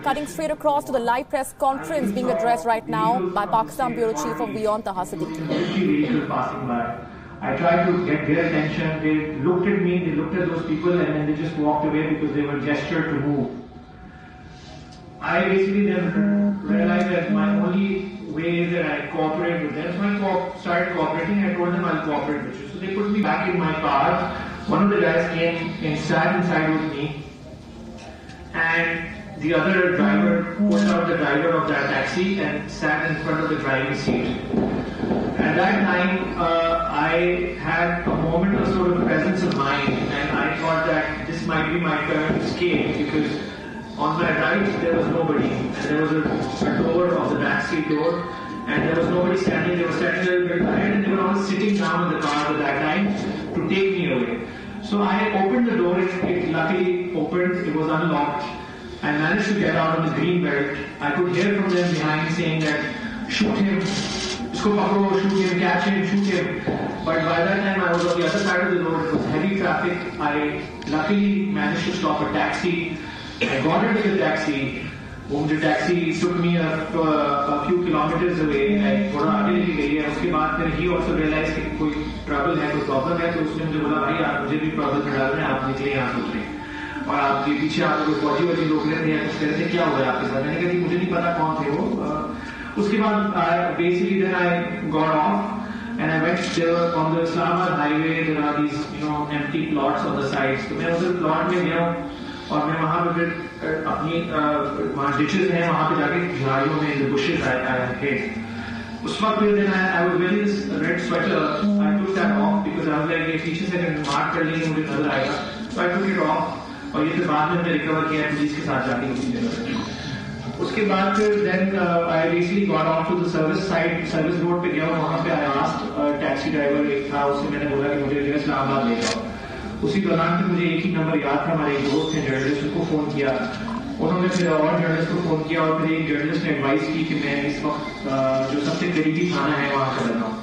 Cutting straight across to the live press conference being addressed right now by Pakistan Bureau Chief of WION, Taha Siddiqui. Vehicles passing by. I tried to get their attention. They looked at me, they looked at those people, and then they just walked away because they were gestured to move. I basically then realized that my only way is that I cooperate with them. So I started cooperating. I told them I'll cooperate with you. So they put me back in my car. One of the guys came and sat inside with me, and the other driver pulled out the driver of that taxi and sat in front of the driving seat. At that time, I had a moment of sort of presence of mind, and I thought that this might be my turn to escape, because on my right there was nobody, and there was a door of the back seat door, and there was nobody standing. They were standing a little bit ahead, and they were all sitting down in the car at that time to take me away. So I opened the door. It luckily opened. It was unlocked. I managed to get out on the green belt. I could hear from them behind saying that, shoot him, isko pakro, shoot him, catch him, shoot him. But by that time I was on the other side of the road. It was heavy traffic. I luckily managed to stop a taxi. I got into the taxi. The taxi took me a few kilometers away. I थोड़ा आगे लेके गई है. उसके बाद फिर he also realized कि कोई trouble है, कोई problem है. तो उसने मुझे बोला, भाई आप मुझे भी problem में डाल रहे हैं, आप निकले यहाँ से उतरे. और आपके पीछे आपको कोई फौजी वजी लोग रहते हैं, कुछ कहते थे क्या हुआ आपके साथ. मैंने कहा कि मुझे नहीं पता कौन थे वो. उसके बाद basically then I got off and I went there on the Islamabad highway. There are these empty plots on the sides. तो मैं उस plot में गया और मैं वहाँ पे फिर अपनी वहाँ ditches हैं, वहाँ पे जाके झाड़ियों में the bushes I hid. उस वक्त then I was wearing this red sweater. I took that off because I was like ये पीछे से अगर मार्क कर लेंगे मुझे नजर आएगा. So I took it off. और ये फिर बाद में मैंने रिकवर किया पुलिस के साथ जाके उसी जगह. उसके बाद फिर then I basically got off to the service road पे गया और वहाँ पे I asked टैक्सी ड्राइवर एक था, उससे मैंने बोला कि मुझे जो है इस्लामाबाद ले जाओ. उसी दौरान फिर मुझे एक ही नंबर याद था. हमारे एक दोस्त हैं जर्नलिस्ट, उनको फोन किया. उन्होंने फिर और जर्नलिस्ट को फोन किया और फिर एक जर्नलिस्ट ने एडवाइस की कि मैं इस वक्त जो सबसे करीबी थाना है वहाँ पर रहता हूँ.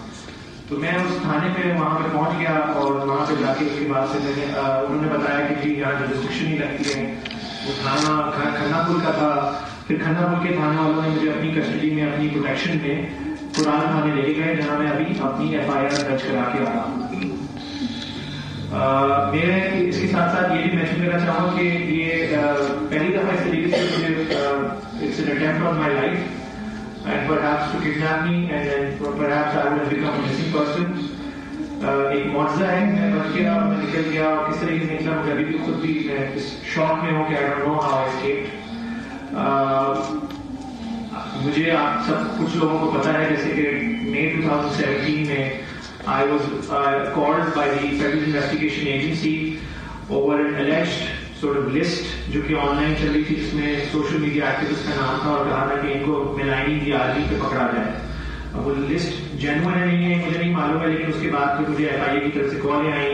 तो मैं उस थाने पे वहाँ पे पहुँच गया और वहाँ पे जाके उसके बाद से मैंने उन्होंने बताया कि जी यहाँ जुरिस्डिक्शन ही लगती है. वो थाना खन्नापुर का था. फिर खन्नापुर के थाने वालों ने मुझे अपनी कस्टडी में अपनी प्रोटेक्शन में पुराने थाने लेके गए, जहाँ मैं अभी अपनी FIR दर्ज करा के आ रहा हूँ. मैं इसके साथ साथ ये भी मेंशन करना चाहूँगा कि ये पहली दफा इस तरीके से मुझे it's an attempt on my life and perhaps to kidnap me and then perhaps I would have become a missing person. एक मौजज़ा है, मैं बच गया और मैं निकल गया. और किस तरीके से निकला मुझे अभी भी खुद भी मैं इस शॉक में हूँ कि I don't know how I escaped. मुझे आप सब कुछ लोगों को पता है जैसे कि May 2017 में I was called by the Federal Investigation Agency over an alleged sort of list जो कि ऑनलाइन चल रही थी, जिसमें सोशल मीडिया एक्टिविस्ट का नाम था और कहा था कि इनको मिलाइनिंग की आर्मी पे पकड़ा जाए. अब वो लिस्ट जेन्युइन है नहीं है मुझे नहीं मालूम है, लेकिन उसके बाद फिर मुझे FIA की तरफ से कॉलें आई.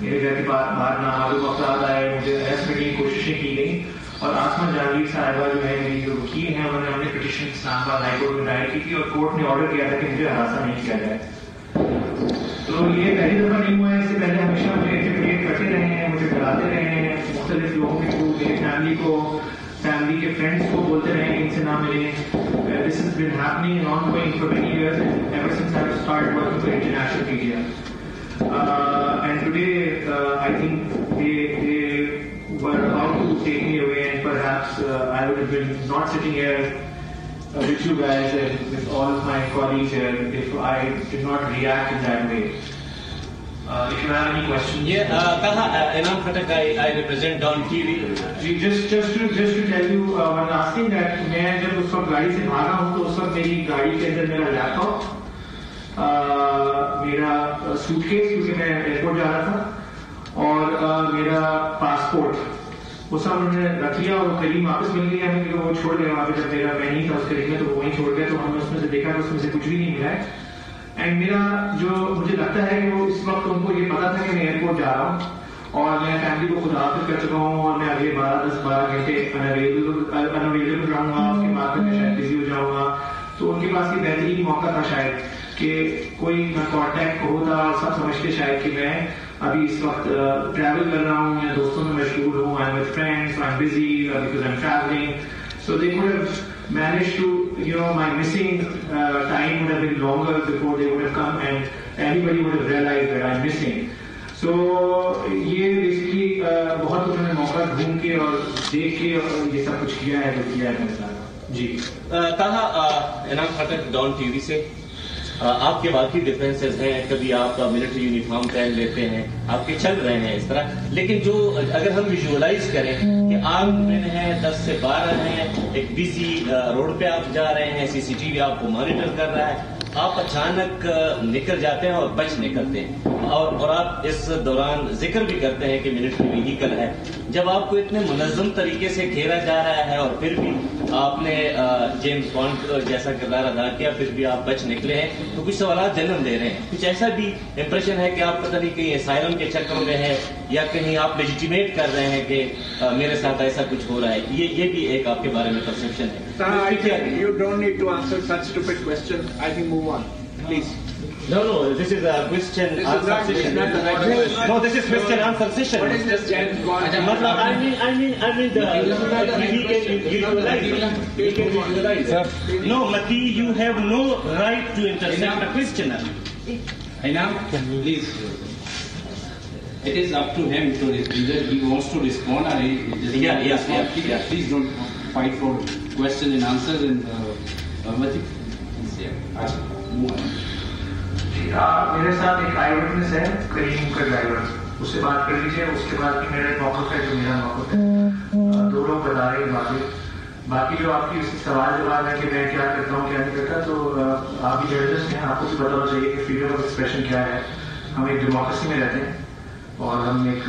मेरे घर के बाहर नामालूम अफराद आए, मुझे अरेस्ट करने की कोशिशें की गई. और आसमा जहांगीर साहिबा जो है मेरी जो वकील हैं, उन्होंने हमने पिटीशन इस्लामाबाद हाईकोर्ट में दायर की थी और कोर्ट ने ऑर्डर किया था कि मुझे हरासा नहीं किया जाए. तो ये पहली दफा नहीं हुआ है. इससे पहले हमेशा मुझे इंटिमिडेट करते रहे हैं, मुझे डराते रहे हैं. मुख्तलिफ लोगों के थ्रू मेरी फैमिली के फ्रेंड्स को बोलते रहे कि इनसे ना मिलें. This has been happening and ongoing for many years, and ever since I started working for international media. And today, I think they were about to take me away, and perhaps I would have been not sitting here with you guys and with all of my colleagues here if I did not react in that way. If you have any questions. Yeah, Taha, Enam Khatak, I represent Don TV. Just to tell you one last thing that मैं जब उस वक्त गाड़ी से भागा हूँ तो उस वक्त मेरी गाड़ी के अंदर मेरा लैपटॉप, मेरा सूटकेस क्योंकि मैं एयरपोर्ट जा रहा था, और मेरा पासपोर्ट, वो सब उन्होंने रख लिया. और वो करीब वापस मिल गया हमें क्योंकि वो छोड़ गया वहाँ पे. जब मेरा मैं नहीं था उस करीब में तो वो वहीं छोड़ गया. तो हमने उसमें से देखा तो उसमें से कुछ भी नहीं मिला है. एंड मेरा जो मुझे लगता है कि वो इस वक्त उनको ये पता था कि मैं एयरपोर्ट जा रहा हूँ और मैं फैमिली को खुद हाफिज कर चुका हूँ और मैं अगले 10-12 घंटे अनअवेलेबल रहूँगा. उसके बाद मैं शायद बिजी हो जाऊँगा. तो उनके पास ये बेहतरीन मौका था शायद कि कोई ना कॉन्टैक्ट होता. सब समझते शायद कि मैं अभी इस वक्त ट्रैवल कर रहा हूँ, मैं दोस्तों में मशगूल हूँ, I am with friends, I am busy because I am travelling. So they could have managed to, my missing time would have been longer before they would have come, and everybody would have realized that I'm missing. So ये basically बहुत उन्होंने मौका ढूंढ के और देख के और ये सब कुछ किया है मेरे साथ जी। ताहा, इनाम खटक डॉन टीवी से आपके बाकी डिफरेंसेस हैं, कभी आप मिलिट्री यूनिफॉर्म पहन लेते हैं, आपके चल रहे हैं इस तरह, लेकिन जो अगर हम विजुअलाइज करें कि आर्म्ड मैन है, 10 से 12 हैं, एक बिजी रोड पे आप जा रहे हैं, सीसीटीवी आपको मॉनिटर कर रहा है, आप अचानक निकल जाते हैं और बच निकलते हैं, और आप इस दौरान जिक्र भी करते हैं कि मिलिट्री व्हीकल है। जब आपको इतने मुनज़्ज़म तरीके से घेरा जा रहा है और फिर भी आपने जेम्स बॉन्ड जैसा किरदार अदा किया, फिर भी आप बच निकले हैं, तो कुछ सवालात जन्म दे रहे हैं। कुछ ऐसा भी इंप्रेशन है कि आप पता नहीं कहीं असाइलम के चक्कर में है या कहीं आप लेजिटिमेट कर रहे हैं कि मेरे साथ ऐसा कुछ हो रहा है, ये भी एक आपके बारे में परसेप्शन है। You don't need to answer such stupid questions. I think move on, please. No, this is a question answer session. No, this is question answer session. What is this James Bond? I mean, he can visualize. No, Mati, you have no right to intercept a questioner. Ainam, please. It is up to him to either he wants to respond or he doesn't respond. Please don't fight for questions and answers and Mati. Move on. मेरे साथ एक आई witness है, करीम का driver, उससे बात कर लीजिए। उसके बाद भी मेरा मौक़िफ़ है जो मेरा मौक़िफ़ है, दो लोग बता रहे हैं बातें। बाकी जो आपकी सवाल जवाब है कि मैं क्या करता हूँ क्या नहीं करता, तो आप भी जर्नलिस्ट हैं, आपको भी पता होना चाहिए कि फ्रीडम ऑफ एक्सप्रेशन क्या है। हम एक डेमोक्रेसी में रहते हैं और हम एक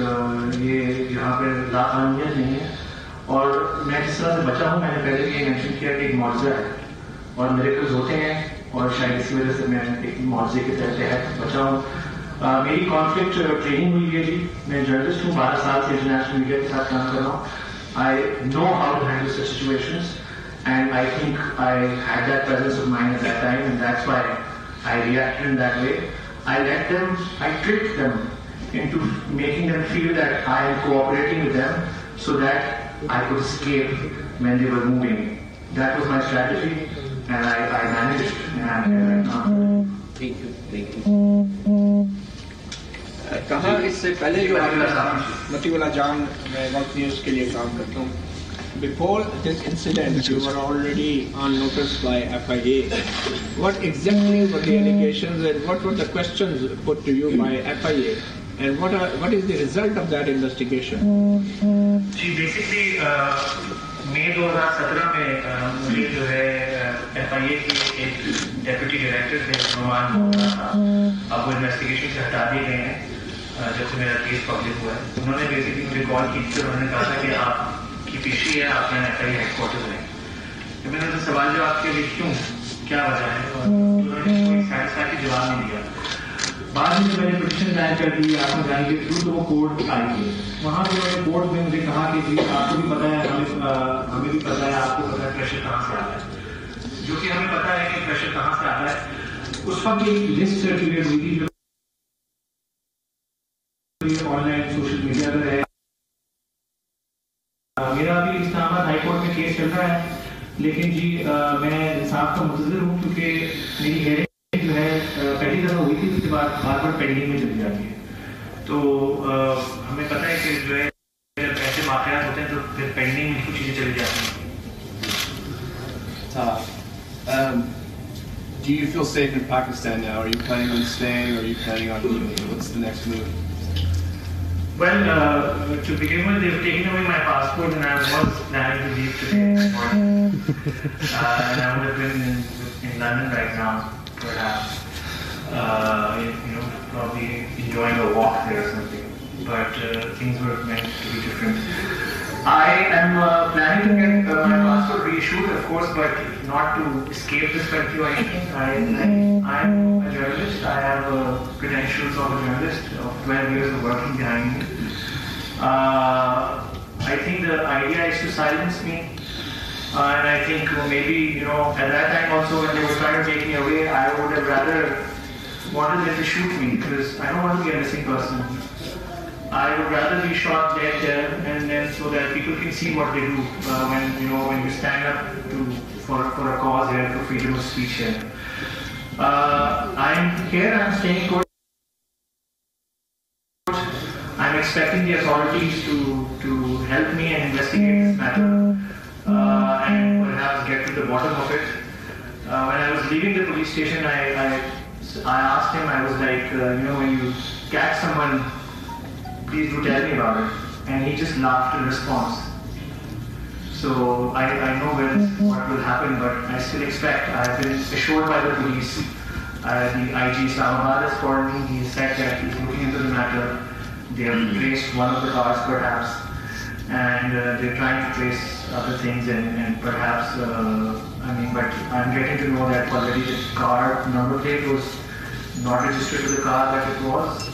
ये यहाँ पे लाकानूनियत नहीं है। और मैं जिस तरह से बचा हूँ, मैंने पहले भी ये मेंशन किया कि एक मौजज़ा है और मिरेकल्स होते हैं, और शायद इसी वजह से मैं एक मुआवजे के तहत बचा हूँ। मेरी कॉन्फ्लिक्ट ट्रेनिंग हुई है जी, मैं जर्नलिस्ट हूँ, 12 साल से इंटरनेशनल मीडिया के साथ काम कर रहा हूँ। I know how to handle such situations and I think I had that presence of mind at that time and that's why I reacted in that way. I let them, I tricked them into making them feel that I am cooperating with them so that I could escape when they were moving. That was my strategy and I managed and thank you. कहा इससे पहले जो मतीवाला जान, मैं वक्त news के लिए काम करता हूँ। Before this incident, you were already on notice by FIA. What exactly were the allegations and what were the questions put to you by FIA? And what is the result of that investigation? Basically, मई 2017 में मुझे जो है FIA के एक deputy director थे, नुमान था, अब वो इन्वेस्टिगेशन से हटा दिए गए हैं जब से मेरा केस पब्लिक हुआ है। उन्होंने बेसिकली मुझे कॉल की थी, उन्होंने कहा था कि आपकी पेशी है, आप यहाँ FIA हेडक्वार्टर्स में। तो मैंने उनसे सवाल जवाब किया कि क्यों, क्या वजह है, और उन्होंने कोई सैटिस्फैक्टरी जवाब नहीं दिया। बाद में जब मैंने पिटीशन दायर कर दी आपको जाने के थ्रू, तो वो कोर्ट आई थी। वहाँ पे उन्होंने कोर्ट में मुझे कहा कि जी आपको भी पता है, हमें भी पता है, आपको पता है प्रेशर कहाँ से आता है, जो कि हमें पता है कि प्रेशर कहाँ से आता है। उस वक्त एक लिस्ट सर्कुलेट हुई थी जो ऑनलाइन सोशल मीडिया पर है। मेरा अभी इस्लामाबाद हाई कोर्ट में केस चल रहा है, लेकिन जी मैं इंसाफ का मुंतज़िर हूँ, क्योंकि मेरी हेयरिंग जो है पहली दफा हुई थी, उसके बाद बार पेंडिंग में चली जाती है। तो हमें पता है कि जो है जब ऐसे वाक़यात होते हैं तो फिर पेंडिंग में कुछ चीज़ें चली जाती हैं। Do you feel safe in Pakistan now? Are you planning on staying or are you planning on leaving? What's the next move? Well, to begin with, they've taken away my passport and I was planning to leave today morning. And I would have been in London right now, perhaps, probably enjoying a walk there or something. But things were meant to be different. I am planning to get my passport reissued, of course, but not to escape this country or anything. I am a journalist. I have credentials of a journalist of 12 years of working behind me. I think the idea is to silence me. And I think maybe, at that time also when they were trying to take me away, I would have rather wanted them to shoot me because I don't want to be a missing person. I would rather be shot dead there and then so that people can see what they do when you stand up for a cause here, for freedom of speech here. I'm staying put. I'm expecting the authorities to help me and investigate this matter and perhaps get to the bottom of it. When I was leaving the police station, I asked him, I was like, when you catch someone, please do tell me about it. And he just laughed in response. So I know what will happen, but I still expect. I've been assured by the police. The IG Islamabad has called me. He said that he's looking into the matter. They have traced one of the cars perhaps, and they're trying to trace other things and perhaps, but I'm getting to know that already the car number plate was not registered to the car that it was.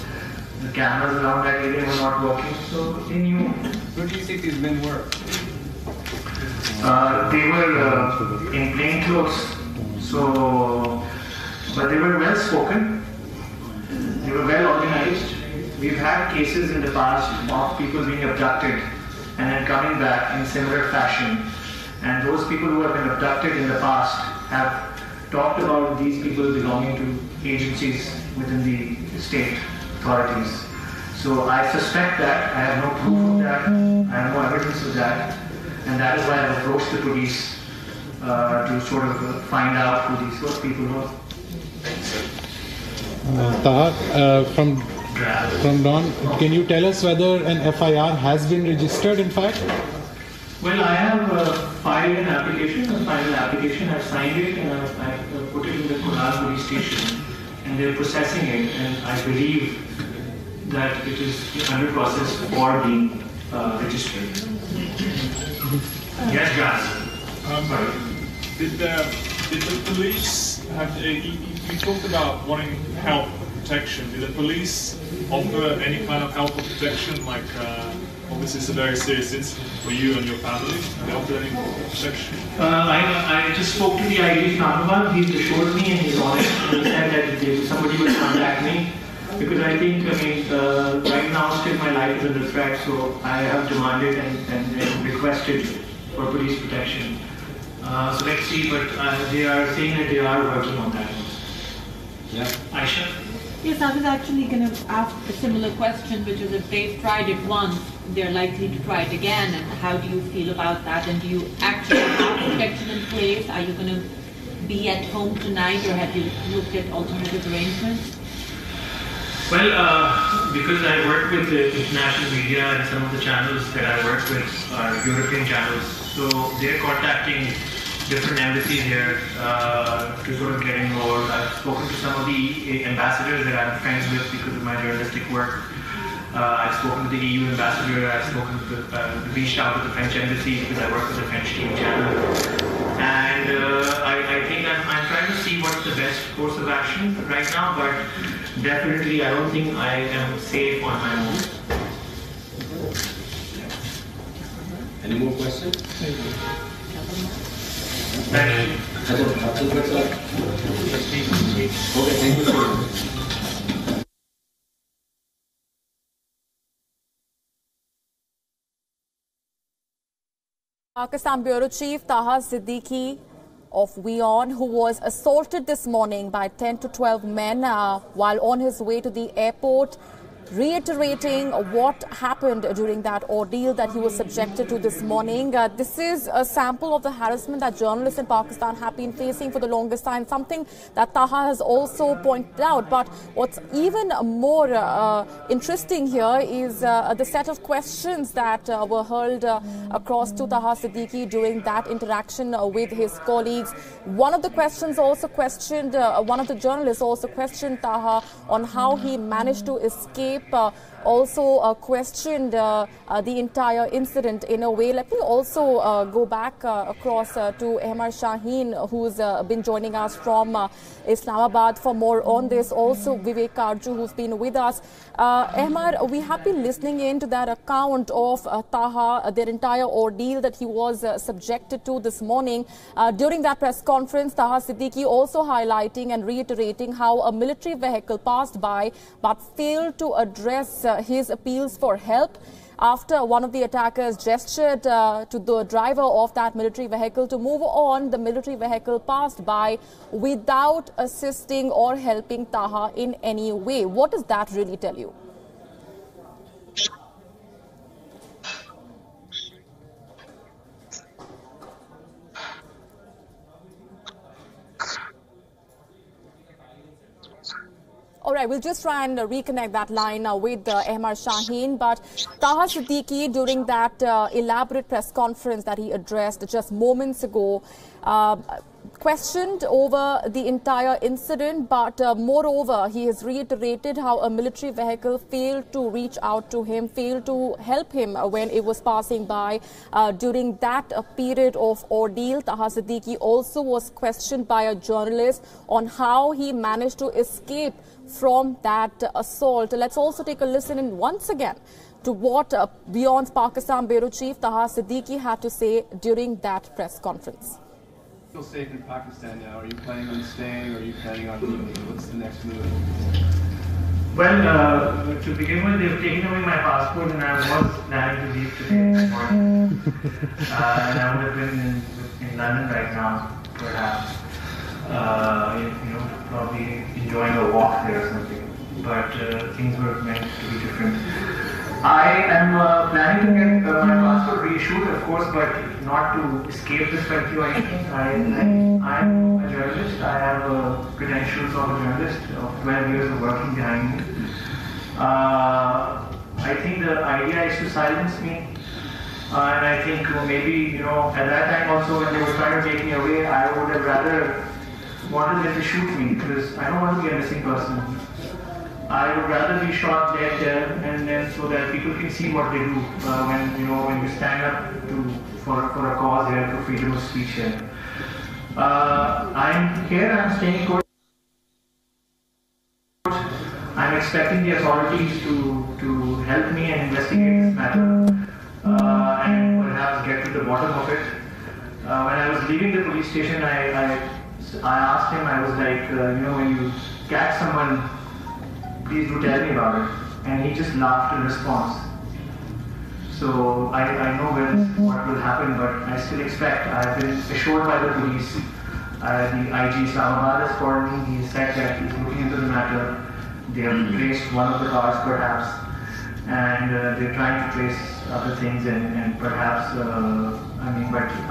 The cameras around that area were not working, so they knew. Who do you think these men were? They were in plain clothes, but they were well spoken. They were well organized. We've had cases in the past of people being abducted and then coming back in similar fashion. And those people who have been abducted in the past have talked about these people belonging to agencies within the state authorities. So I suspect that. I have no proof of that. I have no evidence of that. And that is why I've approached the police to sort of find out who these people were. Taha, from Don, can you tell us whether an FIR has been registered in fact? Well, I have filed an application, a final application. I've signed it and I've put it in the Kunal police station and they're processing it, and I believe that it is under process for being registered. Yes, guys. Sorry. Did the police have, you talked about wanting help and protection. Did the police offer any kind of help or protection? Like, obviously it's a very serious incident for you and your family. Did they offer any protection? I just spoke to the IG Islamabad. He's assured me and he's honest. He said that somebody will contact me. Because I think, right now still my life is under threat, so I have demanded and requested for police protection. So let's see, but they are saying that they are working on that. Yeah. Aisha? Yes, I was actually going to ask a similar question, which is if they've tried it once, they're likely to try it again, and how do you feel about that? And do you actually have protection in place? Are you going to be at home tonight, or have you looked at alternative arrangements? Well, because I work with the international media and some of the channels that I work with are European channels, so they're contacting different embassies here to sort of get involved. I've spoken to some of the ambassadors that I'm friends with because of my journalistic work. I've spoken to the EU ambassador, I've spoken to, reached out to the French embassy because I work with the French TV channel. And I think I'm trying to see what's the best course of action right now, but definitely I don't think I am safe on my own. Any more questions? Thank you. Okay, thank you so much. Pakistan Bureau Chief Taha Siddiqui of WION, who was assaulted this morning by 10 to 12 men while on his way to the airport, reiterating what happened during that ordeal that he was subjected to this morning. This is a sample of the harassment that journalists in Pakistan have been facing for the longest time, something that Taha has also pointed out. But what's even more interesting here is the set of questions that were hurled across to Taha Siddiqui during that interaction with his colleagues. One of the questions also questioned, one of the journalists also questioned Taha on how he managed to escape. Also questioned the entire incident in a way. Let me also go back across to Ahmad Shaheen, who's been joining us from Islamabad for more on this. Also Vivek Karju, who's been with us. Ahmad, we have been listening in to that account of Taha, their entire ordeal that he was subjected to this morning. During that press conference, Taha Siddiqui also highlighting and reiterating how a military vehicle passed by but failed to address his appeals for help after one of the attackers gestured to the driver of that military vehicle to move on. The military vehicle passed by without assisting or helping Taha in any way. What does that really tell you? All right, we'll just try and reconnect that line with Ahmad Shaheen. But Taha Siddiqui, during that elaborate press conference that he addressed just moments ago, questioned over the entire incident, but moreover, he has reiterated how a military vehicle failed to reach out to him, failed to help him when it was passing by during that period of ordeal. Taha Siddiqui also was questioned by a journalist on how he managed to escape from that assault. Let's also take a listen in once again to what WION's Pakistan Bureau Chief Taha Siddiqui had to say during that press conference. Feel safe in Pakistan now? Are you planning on staying, or are you planning on leaving? What's the next move? Well, to begin with, they've taken away my passport, and I was planning to leave today morning. And I would have been in London right now, perhaps. Probably enjoying a walk there or something. But things were meant to be different. I am planning to get my passport reissued, of course, but not to escape this country or anything. I'm a journalist. I have credentials of a journalist of 12 years of working behind me. I think the idea is to silence me. And I think maybe, at that time also when they were trying to take me away, I would have rather wanted them to shoot me because I don't want to be a missing person. I would rather be shot dead there and then so that people can see what they do when you stand up for a cause here, for freedom of speech here. I'm here, I'm staying put. I'm expecting the authorities to help me and investigate this matter and perhaps get to the bottom of it. When I was leaving the police station, I asked him, I was like, when you catch someone, please do tell me about it. And he just laughed in response. So I know what will happen, but I still expect. I've been assured by the police. The IG Islamabad has called me. He said that he's looking into the matter. They have traced one of the cars perhaps. And they're trying to trace other things and perhaps, but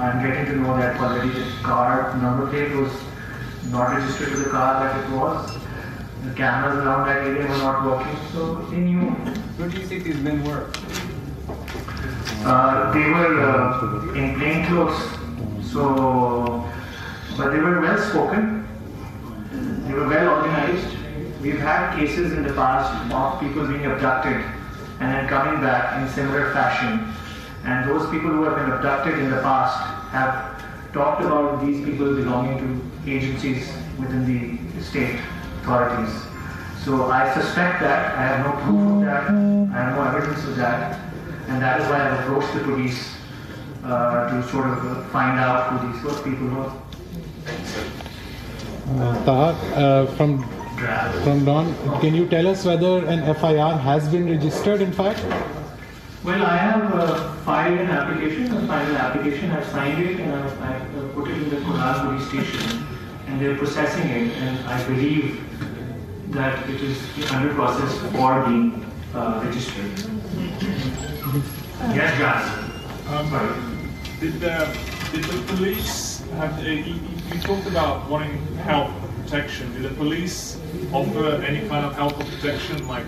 I'm getting to know that already the car number plate was not registered to the car that it was. The cameras around that area were not working, so they knew. Where do you think these men were? They were in plain clothes, but they were well spoken. They were well organized. We've had cases in the past of people being abducted and then coming back in similar fashion. And those people who have been abducted in the past have talked about these people belonging to agencies within the state authorities. So I suspect that. I have no proof of that. I have no evidence of that. And that is why I've approached the police to sort of find out who those people were. Taha, from Don, can you tell us whether an FIR has been registered in fact? Well, I have filed an application, I've signed it and I've put it in the Kunal police station and they're processing it, and I believe that it is under process for being registered. Yes, guys. Did the police have, you talked about wanting help, protection. Did the police offer any kind of help or protection? Like,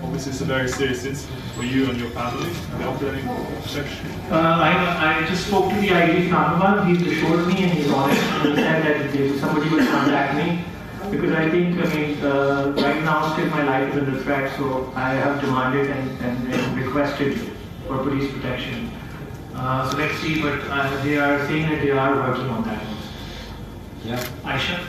obviously it's a very serious incident for you and your family. Did they offer any protection? I just spoke to the IG Islamabad. He's assured me and he's honest. He said that if somebody will contact me, because I think, right now still my life is under threat, so I have demanded and requested for police protection. So let's see, but they are saying that they are working on that. Yeah. Aisha?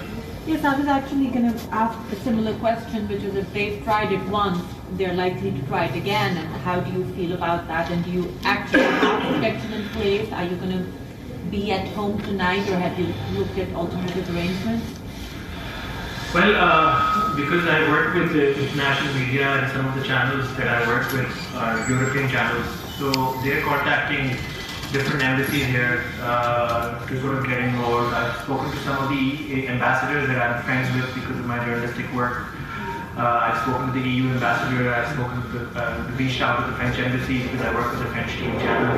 Yes, I was actually going to ask a similar question, which is if they've tried it once, they're likely to try it again, and how do you feel about that? And do you actually have protection in place? Are you going to be at home tonight, or have you looked at alternative arrangements? Well, because I work with the international media and some of the channels that I work with are European channels, so they're contacting different embassies here to sort of get involved. I've spoken to some of the ambassadors that I'm friends with because of my journalistic work. I've spoken to the EU ambassador, I've spoken to reached out to the French embassy because I work with the French TV channel.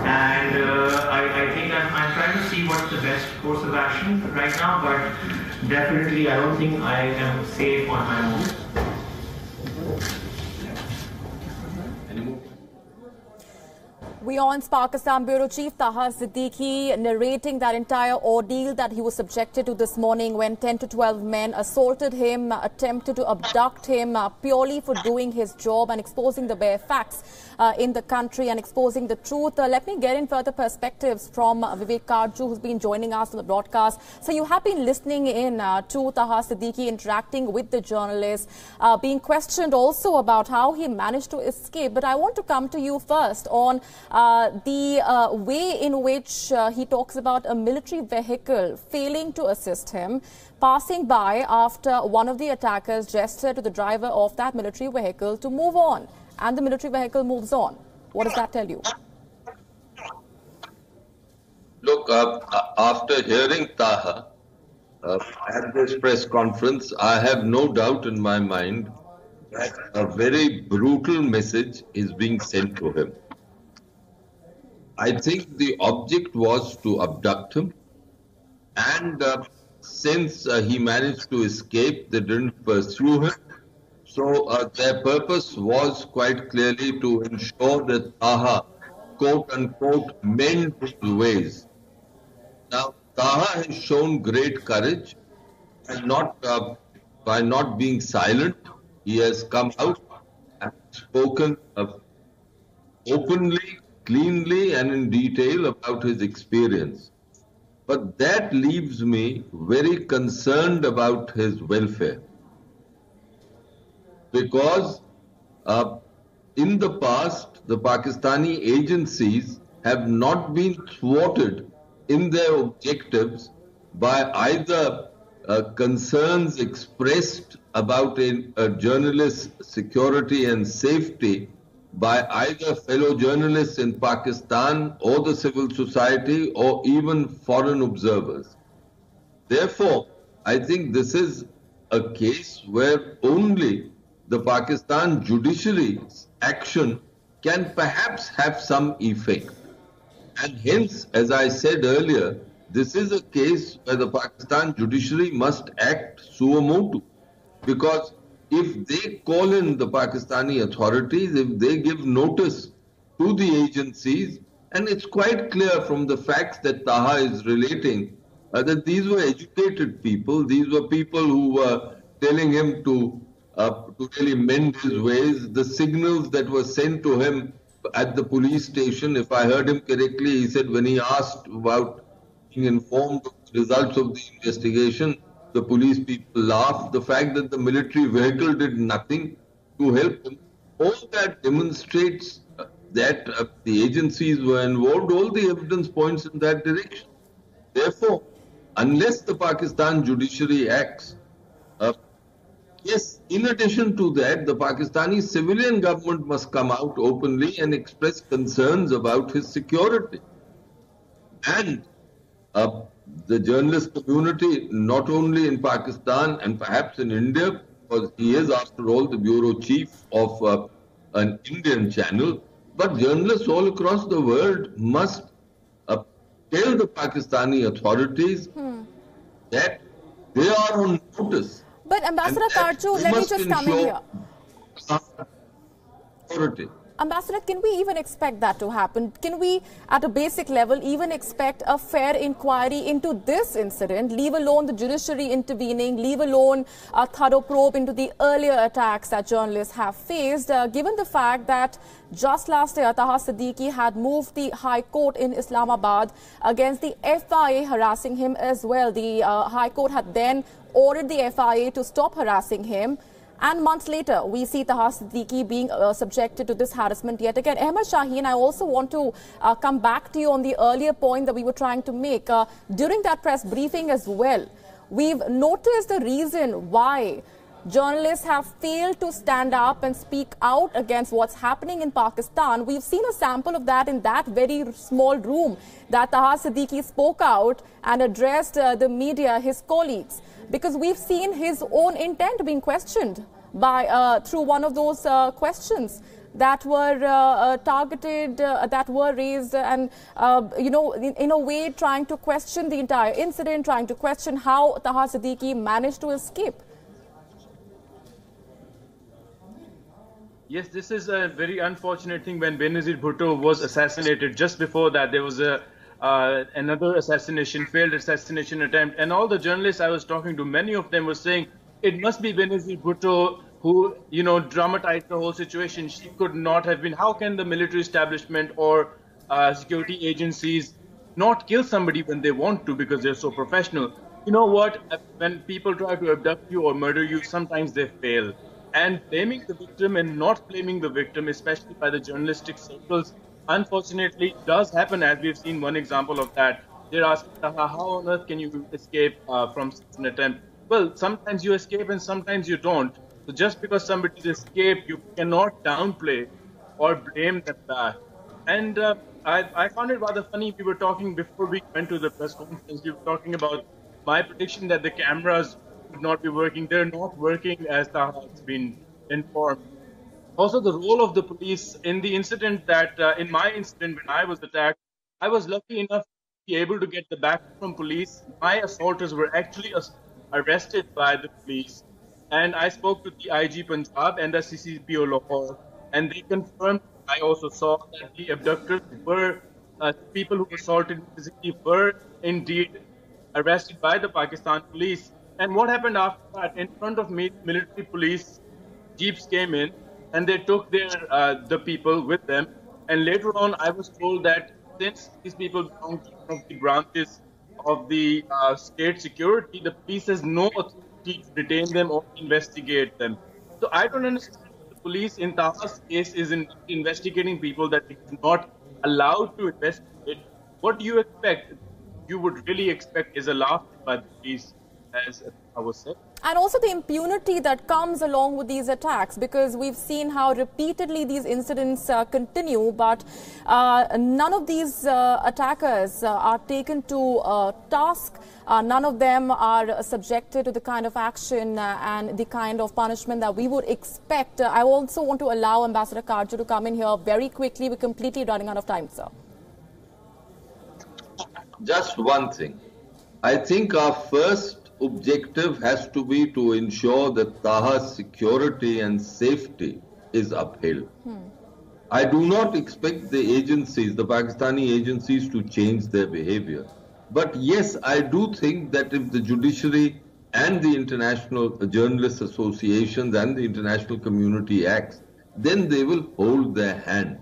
And I think I'm trying to see what's the best course of action right now, but definitely I don't think I am safe on my own. WION's Pakistan Bureau Chief Taha Siddiqui narrating that entire ordeal that he was subjected to this morning when 10 to 12 men assaulted him, attempted to abduct him purely for doing his job and exposing the bare facts in the country and exposing the truth. Let me get in further perspectives from Vivek Karju, who's been joining us on the broadcast. So you have been listening in to Taha Siddiqui interacting with the journalists, being questioned also about how he managed to escape. But I want to come to you first on the way in which he talks about a military vehicle failing to assist him, passing by after one of the attackers gestured to the driver of that military vehicle to move on. And the military vehicle moves on. What does that tell you? Look, after hearing Taha at this press conference, I have no doubt in my mind that a very brutal message is being sent to him. I think the object was to abduct him, and since he managed to escape, they didn't pursue him. So their purpose was quite clearly to ensure that Taha, quote-unquote, mend his ways. Now, Taha has shown great courage, and by not being silent, he has come out and spoken openly, cleanly and in detail about his experience. But that leaves me very concerned about his welfare. Because in the past, the Pakistani agencies have not been thwarted in their objectives by either concerns expressed about a journalist's security and safety by either fellow journalists in Pakistan or the civil society or even foreign observers. Therefore, I think this is a case where only the Pakistan judiciary's action can perhaps have some effect. And hence, as I said earlier, this is a case where the Pakistan judiciary must act suo motu. Because if they call in the Pakistani authorities, if they give notice to the agencies, and it's quite clear from the facts that Taha is relating, that these were educated people, these were people who were telling him to really mend his ways. The signals that were sent to him at the police station, if I heard him correctly, he said when he asked about being informed of the results of the investigation, the police people laughed. The fact that the military vehicle did nothing to help him, all that demonstrates that the agencies were involved. All the evidence points in that direction. Therefore, unless the Pakistan judiciary acts, yes, in addition to that, the Pakistani civilian government must come out openly and express concerns about his security. And the journalist community, not only in Pakistan and perhaps in India, because he is, after all, the bureau chief of an Indian channel, but journalists all across the world must tell the Pakistani authorities that they are on notice. But Ambassador Karju, let me just come in here. Authority. Ambassador, can we even expect that to happen? Can we, at a basic level, even expect a fair inquiry into this incident, leave alone the judiciary intervening, leave alone a thorough probe into the earlier attacks that journalists have faced, given the fact that just last year, Taha Siddiqui had moved the High Court in Islamabad against the FIA harassing him as well. The High Court had then ordered the FIA to stop harassing him. And months later, we see Taha Siddiqui being subjected to this harassment yet again. Ahmed Shaheen, I also want to come back to you on the earlier point that we were trying to make. During that press briefing as well, we've noticed the reason why journalists have failed to stand up and speak out against what's happening in Pakistan. We've seen a sample of that in that very small room that Taha Siddiqui spoke out and addressed the media, his colleagues, because we've seen his own intent being questioned by through one of those questions that were targeted, that were raised, and in a way trying to question the entire incident, trying to question how Taha Siddiqui managed to escape. Yes, this is a very unfortunate thing. When Benazir Bhutto was assassinated, just before that there was another assassination, failed assassination attempt, and all the journalists I was talking to, many of them were saying it must be Benazir Bhutto who, dramatized the whole situation. She could not have been. How can the military establishment or security agencies not kill somebody when they want to because they're so professional? You know what? When people try to abduct you or murder you, sometimes they fail. And blaming the victim and not blaming the victim, especially by the journalistic circles, unfortunately does happen, as we've seen one example of that. They're asking, Taha, how on earth can you escape from such an attempt? Well, sometimes you escape and sometimes you don't. So just because somebody's escaped, you cannot downplay or blame them back. And I found it rather funny. We were talking before we went to the press conference, we were talking about my prediction that the cameras would not be working. They're not working, as Taha has been informed. Also, the role of the police in the incident that, in my incident when I was attacked, I was lucky enough to be able to get the backup from police. My assaulters were actually arrested by the police. And I spoke to the IG Punjab and the CCPO Lahore, and they confirmed. I also saw that the abductors were, people who assaulted me physically were indeed arrested by the Pakistan police. And what happened after that? In front of me, military police jeeps came in and they took the people with them. And later on, I was told that since these people belong to one of the branches of the state security, the police has no authority to detain them or investigate them. So I don't understand. The police in Taha's case is investigating people that it is not allowed to investigate. What do you expect? You would really expect is a laugh by the police, as I was saying. And also the impunity that comes along with these attacks, because we've seen how repeatedly these incidents continue, but none of these attackers are taken to task. None of them are subjected to the kind of action and the kind of punishment that we would expect. I also want to allow Ambassador Karju to come in here very quickly. We're completely running out of time, sir. Just one thing. I think our first objective has to be to ensure that Taha's security and safety is upheld. I do not expect the agencies, the Pakistani agencies, to change their behavior. But yes, I do think that if the judiciary and the international journalists associations and the international community acts, then they will hold their hand.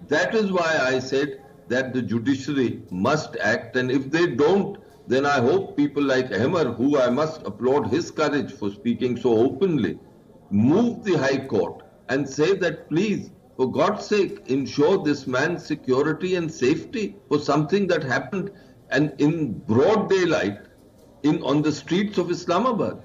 That is why I said that the judiciary must act, and if they don't, then I hope people like Ahmad, who I must applaud his courage for speaking so openly, move the High Court and say that please, for God's sake, ensure this man's security and safety for something that happened and in broad daylight on the streets of Islamabad.